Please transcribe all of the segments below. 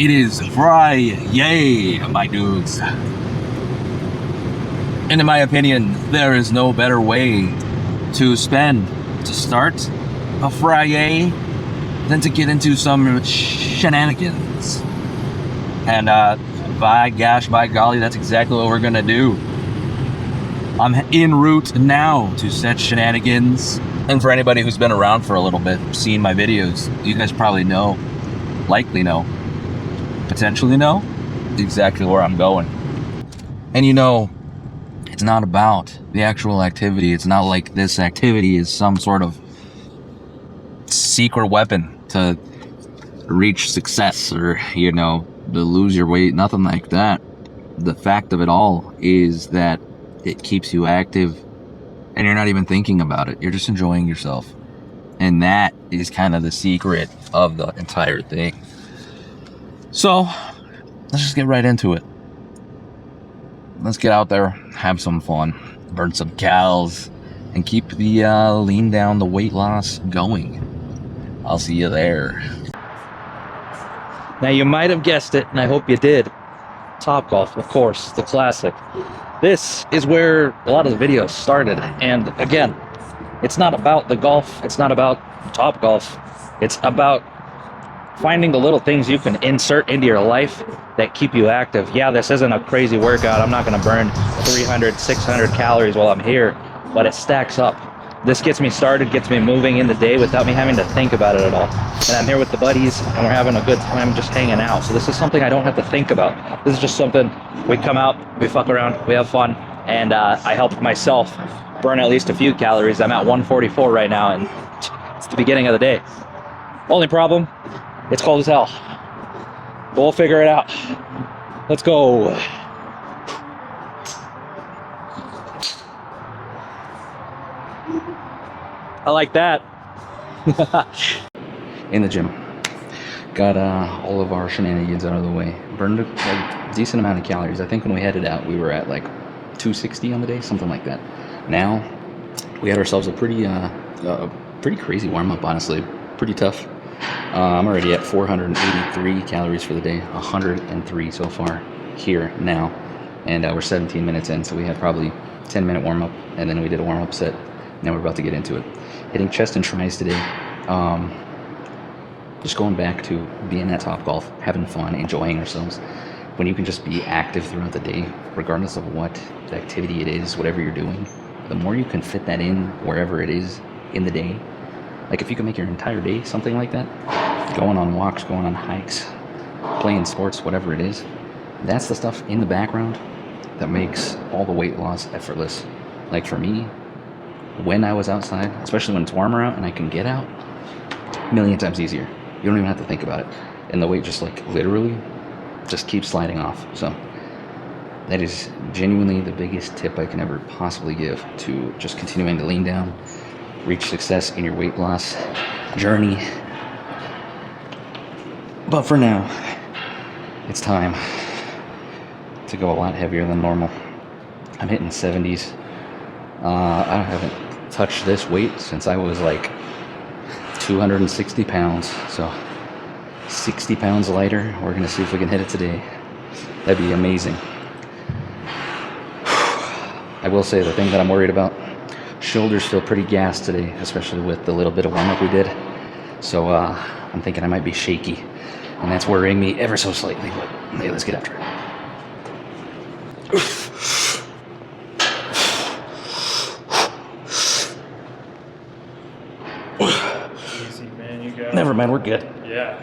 It is Friday, my dudes. And in my opinion, there is no better way to start a Friday than to get into some shenanigans. And by golly, that's exactly what we're gonna do. I'm en route now to set shenanigans. And for anybody who's been around for a little bit, seen my videos, you guys probably know, likely know, potentially know exactly where I'm going. And you know, it's not about the actual activity. It's not like this activity is some sort of secret weapon to reach success or, you know, to lose your weight, nothing like that. The fact of it all is that it keeps you active and you're not even thinking about it. You're just enjoying yourself. And that is kind of the secret of the entire thing. So let's just get right into it. Let's get out there, have some fun, burn some calories, and keep the lean down, the weight loss going. I'll see you there. Now you might have guessed it, and I hope you did. Topgolf, of course, the classic. This is where a lot of the videos started. And again, it's not about the golf. It's not about Topgolf. It's about finding the little things you can insert into your life that keep you active. Yeah, this isn't a crazy workout. I'm not going to burn 300, 600 calories while I'm here, but it stacks up. This gets me started, gets me moving in the day without me having to think about it at all. And I'm here with the buddies, and we're having a good time just hanging out. So this is something I don't have to think about. This is just something we come out, we fuck around, we have fun, and I help myself burn at least a few calories. I'm at 144 right now, and it's the beginning of the day. Only problem, it's cold as hell. But we'll figure it out. Let's go. I like that. In the gym. Got all of our shenanigans out of the way. Burned a decent amount of calories. I think when we headed out, we were at like 260 on the day, something like that. Now, we had ourselves a pretty crazy warm-up, honestly. Pretty tough. I'm already at 483 calories for the day, 103 so far here now, and we're 17 minutes in, so we had probably 10-minute warm-up, and then we did a warm-up set. Now we're about to get into it. Hitting chest and tries today. Just going back to being at Topgolf, having fun, enjoying ourselves. When you can just be active throughout the day, regardless of what the activity it is, whatever you're doing, the more you can fit that in wherever it is in the day. Like if you can make your entire day something like that, going on walks, going on hikes, playing sports, whatever it is, that's the stuff in the background that makes all the weight loss effortless. Like for me, when I was outside, especially when it's warmer out and I can get out, a million times easier. You don't even have to think about it. And the weight just like literally just keeps sliding off. So that is genuinely the biggest tip I can ever possibly give to just continuing to lean down, reach success in your weight loss journey. But for now, it's time to go a lot heavier than normal. I'm hitting 70s. I haven't touched this weight since I was like 260 pounds. So 60 pounds lighter. We're gonna see if we can hit it today. That'd be amazing. I will say the thing that I'm worried about, shoulders feel pretty gassed today, especially with the little bit of warm-up we did. So I'm thinking I might be shaky, and that's worrying me ever so slightly, but hey, let's get after it. Easy, man, you got it. Never mind, we're good. Yeah.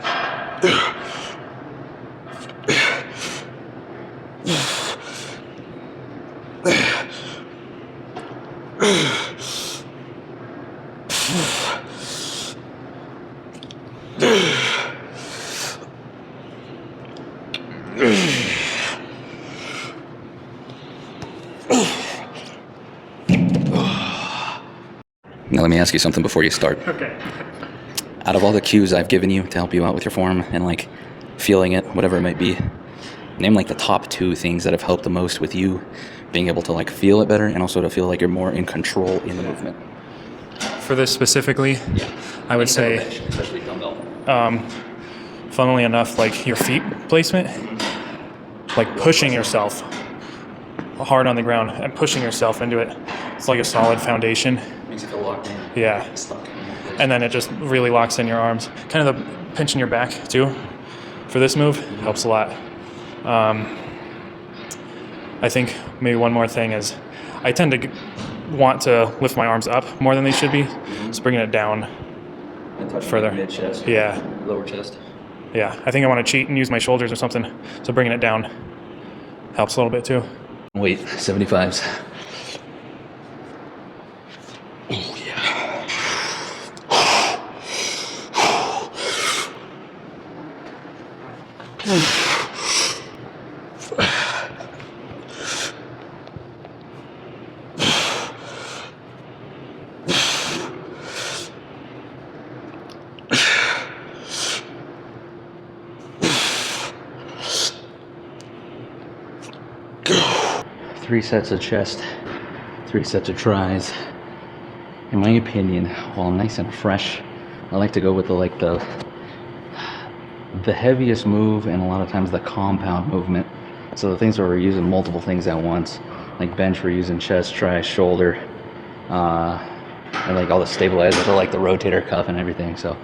Now let me ask you something before you start. Okay. Out of all the cues I've given you to help you out with your form and like feeling it, whatever it might be, name like the top 2 things that have helped the most with you being able to like feel it better and also to feel like you're more in control in the movement. For this specifically, I would say especially dumbbell. funnily enough, like your feet placement, like pushing yourself hard on the ground and pushing yourself into it. It's like a solid foundation. Makes it feel locked in. Yeah. Stuck in one place. And then it just really locks in your arms. Kind of the pinch in your back too for this move helps a lot. I think maybe one more thing is I tend to want to lift my arms up more than they should be. Just bringing it down And touch further. mid chest. Yeah. Lower chest. Yeah. I think I want to cheat and use my shoulders or something. So bringing it down helps a little bit too. Weight 75s. Oh yeah. Three sets of chest, 3 sets of tries. In my opinion, while nice and fresh, I like to go with the heaviest move and a lot of times the compound movement. So the things where we're using multiple things at once, like bench we're using chest, try, shoulder, and like all the stabilizers are like the rotator cuff and everything. So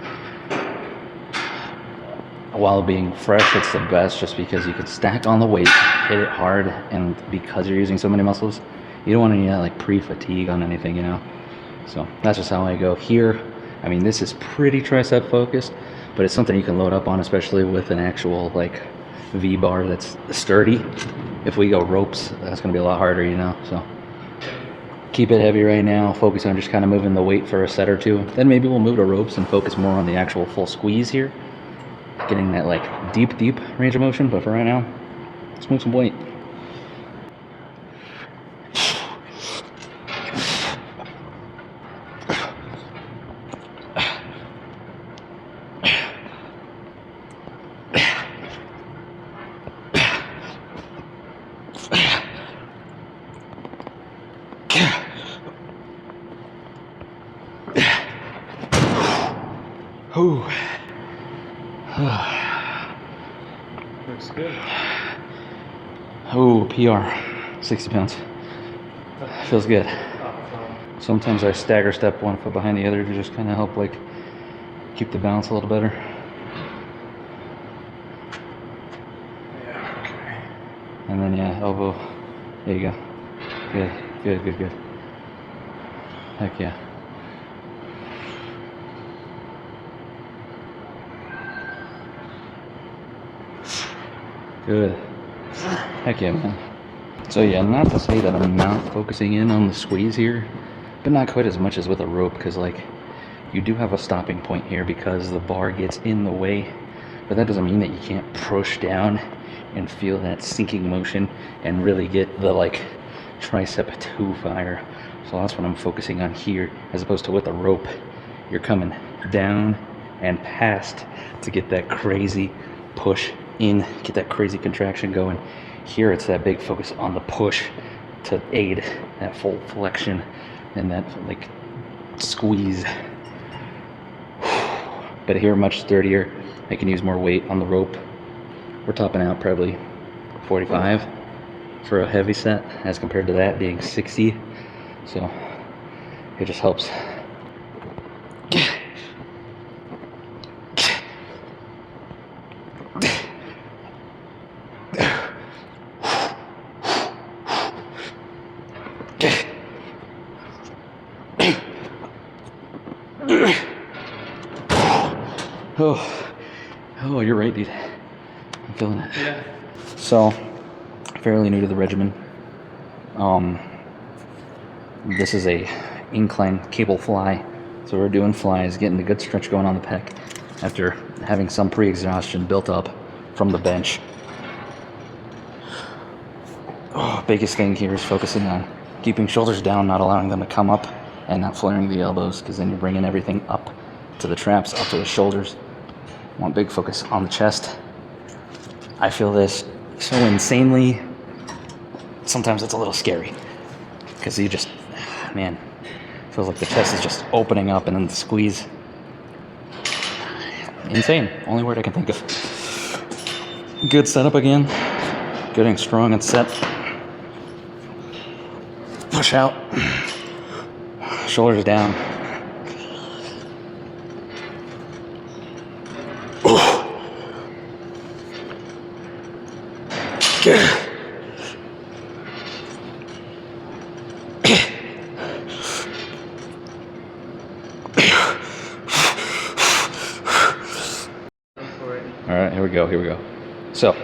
while being fresh, it's the best just because you can stack on the weight, hit it hard, and because you're using so many muscles, you don't want any like pre-fatigue on anything, you know. So that's just how I go here. I mean, this is pretty tricep focused, but it's something you can load up on, especially with an actual like V-bar that's sturdy. If we go ropes, that's gonna be a lot harder, you know. So keep it heavy right now, focus on just kind of moving the weight for a set or two. Then maybe we'll move to ropes and focus more on the actual full squeeze here, getting that like deep range of motion. But for right now, let's move some weight. Ooh. Looks good. Oh, PR, 60 pounds. Feels good. Sometimes I stagger step 1 foot behind the other to just kind of help like keep the balance a little better. Yeah, okay. And then yeah, elbow. There you go. Good. Heck yeah. Good. Heck yeah, man. So yeah, not to say that I'm not focusing in on the squeeze here, but not quite as much as with a rope, because like you do have a stopping point here because the bar gets in the way, but that doesn't mean that you can't push down and feel that sinking motion and really get the like tricep to fire. So that's what I'm focusing on here, as opposed to with a rope. You're coming down and past to get that crazy push in, get that crazy contraction going. Here it's that big focus on the push to aid that full flexion and that like squeeze. But here much sturdier. I can use more weight on the rope. We're topping out probably 45 for a heavy set as compared to that being 60. So it just helps. Oh, you're right, dude. I'm feeling it. Yeah. So, fairly new to the regimen. This is a incline cable fly. So we're doing flies, getting a good stretch going on the pec after having some pre-exhaustion built up from the bench. Biggest thing here is focusing on keeping shoulders down, not allowing them to come up, and not flaring the elbows, because then you're bringing everything up to the traps, up to the shoulders. Want big focus on the chest. I feel this so insanely. Sometimes it's a little scary, because you just, man, feels like the chest is just opening up, and then the squeeze. Insane. Only word I can think of. Good setup again. Getting strong and set. Push out. Shoulders down. Alright, here we go. So,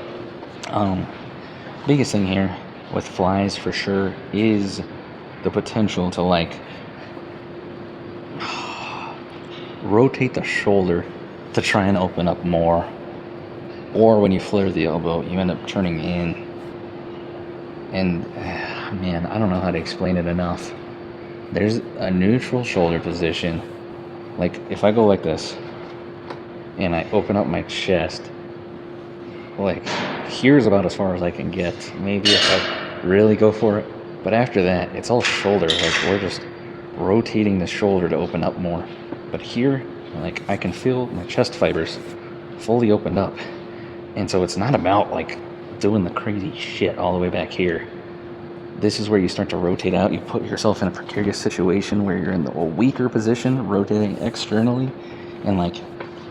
biggest thing here with flies for sure is the potential to like rotate the shoulder to try and open up more. Or when you flare the elbow, you end up turning in. And man, I don't know how to explain it enough. There's a neutral shoulder position. Like if I go like this and I open up my chest, like here's about as far as I can get. Maybe if I really go for it. But after that, it's all shoulder. Like we're just rotating the shoulder to open up more. But here, like I can feel my chest fibers fully opened up. And so it's not about like doing the crazy shit all the way back here. This is where you start to rotate out. You put yourself in a precarious situation where you're in a weaker position, rotating externally. And like,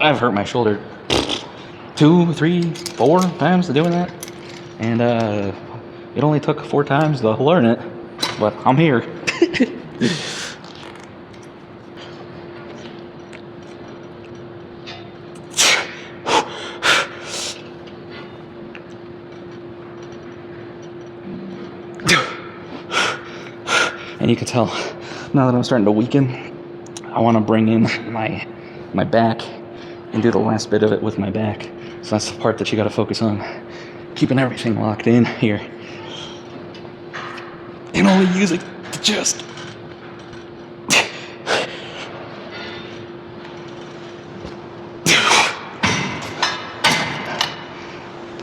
I've hurt my shoulder 2, 3, 4 times to doing that. And it only took 4 times to learn it. But I'm here. And you can tell now that I'm starting to weaken, I want to bring in my back and do the last bit of it with my back. So that's the part that you got to focus on, keeping everything locked in here and only using the chest.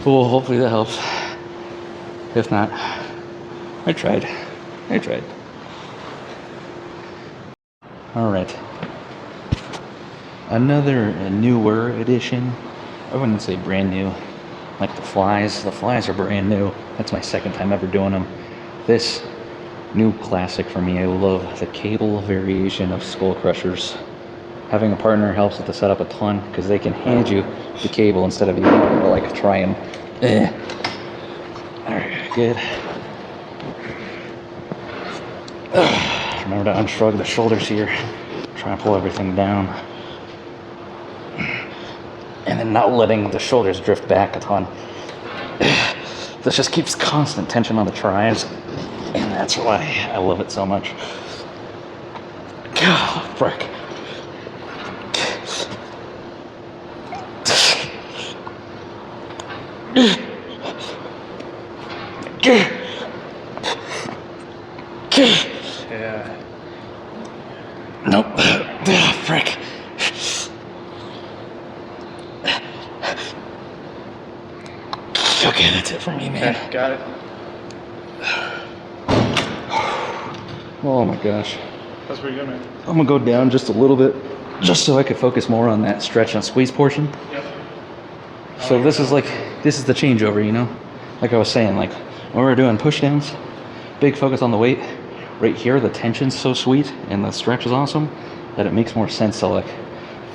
Well, hopefully that helps. If not, I tried. All right. Another newer edition. I wouldn't say brand new. Like the flies. The flies are brand new. That's my second time ever doing them. This new classic for me. I love the cable variation of skull crushers. Having a partner helps with the setup a ton because they can hand you the cable instead of you having to like try and. All right, good. Remember to unshrug the shoulders here. Try and pull everything down. And then not letting the shoulders drift back a ton. This just keeps constant tension on the tris. And that's why I love it so much. God, frick. Yeah. Nope. Frick. Okay, that's it for me, man. Okay, got it. Oh my gosh. That's pretty good, man. I'm gonna go down just a little bit, just so I could focus more on that stretch and squeeze portion. Yep. So this is the changeover, you know? Like I was saying, like when we're doing push downs, big focus on the weight. Right here, the tension's so sweet and the stretch is awesome that it makes more sense to like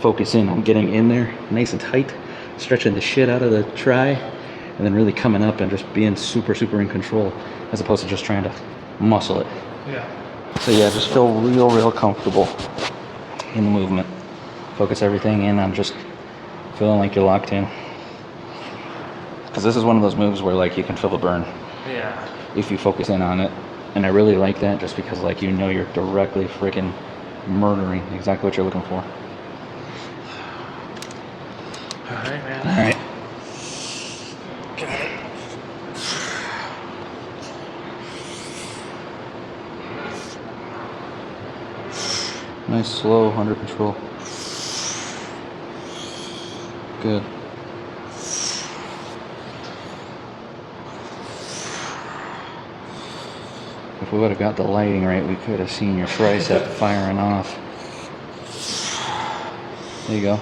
focus in on getting in there nice and tight, stretching the shit out of the tri, and then really coming up and just being super, super in control as opposed to just trying to muscle it. Yeah. So yeah, just feel real comfortable in the movement. Focus everything in on just feeling like you're locked in. Because this is one of those moves where like you can feel the burn Yeah. if you focus in on it. And I really like that just because like you know you're directly freaking murdering exactly what you're looking for. All right, man. All right. Got it. Nice, slow, under control. Good. If we would have got the lighting right, we could have seen your tricep firing off. There you go.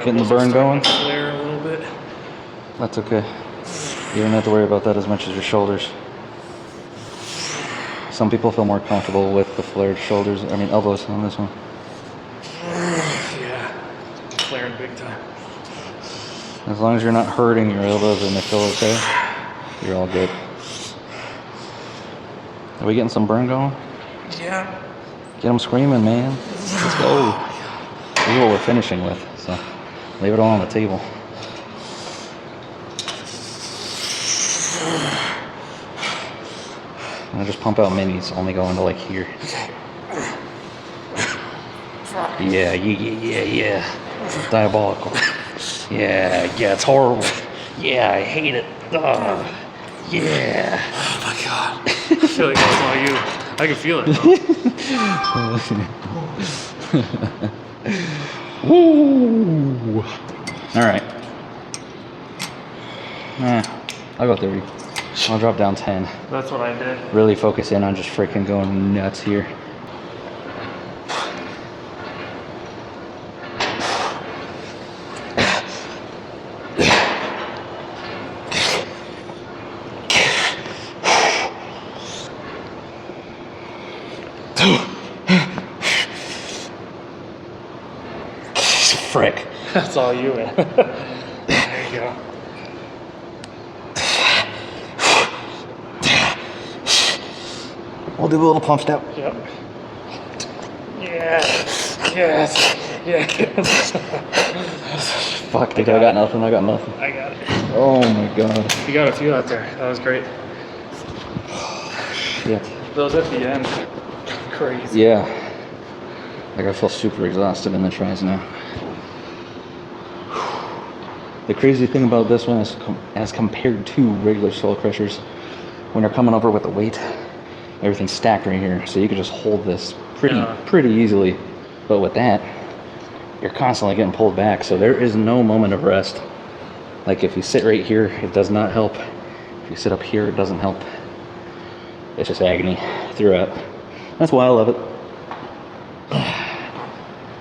Getting the burn going? Flare a little bit. That's okay. You don't have to worry about that as much as your shoulders. Some people feel more comfortable with the flared shoulders, elbows on this one. Yeah, flaring big time. As long as you're not hurting your elbows and they feel okay, you're all good. Are we getting some burn going? Yeah. Get them screaming, man. Let's go. This is what we're finishing with, so leave it all on the table. I just pump out minis, only going to like here. Yeah. Diabolical. Yeah, it's horrible. Yeah, I hate it. Yeah. Oh my god. I feel like that's all you. I can feel it. Woo! All right. I'll go 30. I'll drop down 10. That's what I did. Really focus in on just freaking going nuts here. Frick. That's all you, man. There you go. We'll do a little pump step. Yep. Yes. Fuck, dude, I got nothing. I got it. Oh my god. You got a few out there. That was great. Shit. Those at the end. Crazy. Yeah. Like I feel super exhausted in the tries now. The crazy thing about this one is, as compared to regular soul crushers, when you're coming over with the weight, everything's stacked right here, so you can just hold this pretty easily. But with that, you're constantly getting pulled back, so there is no moment of rest. Like if you sit right here, it does not help. If you sit up here, it doesn't help. It's just agony throughout. That's why I love it.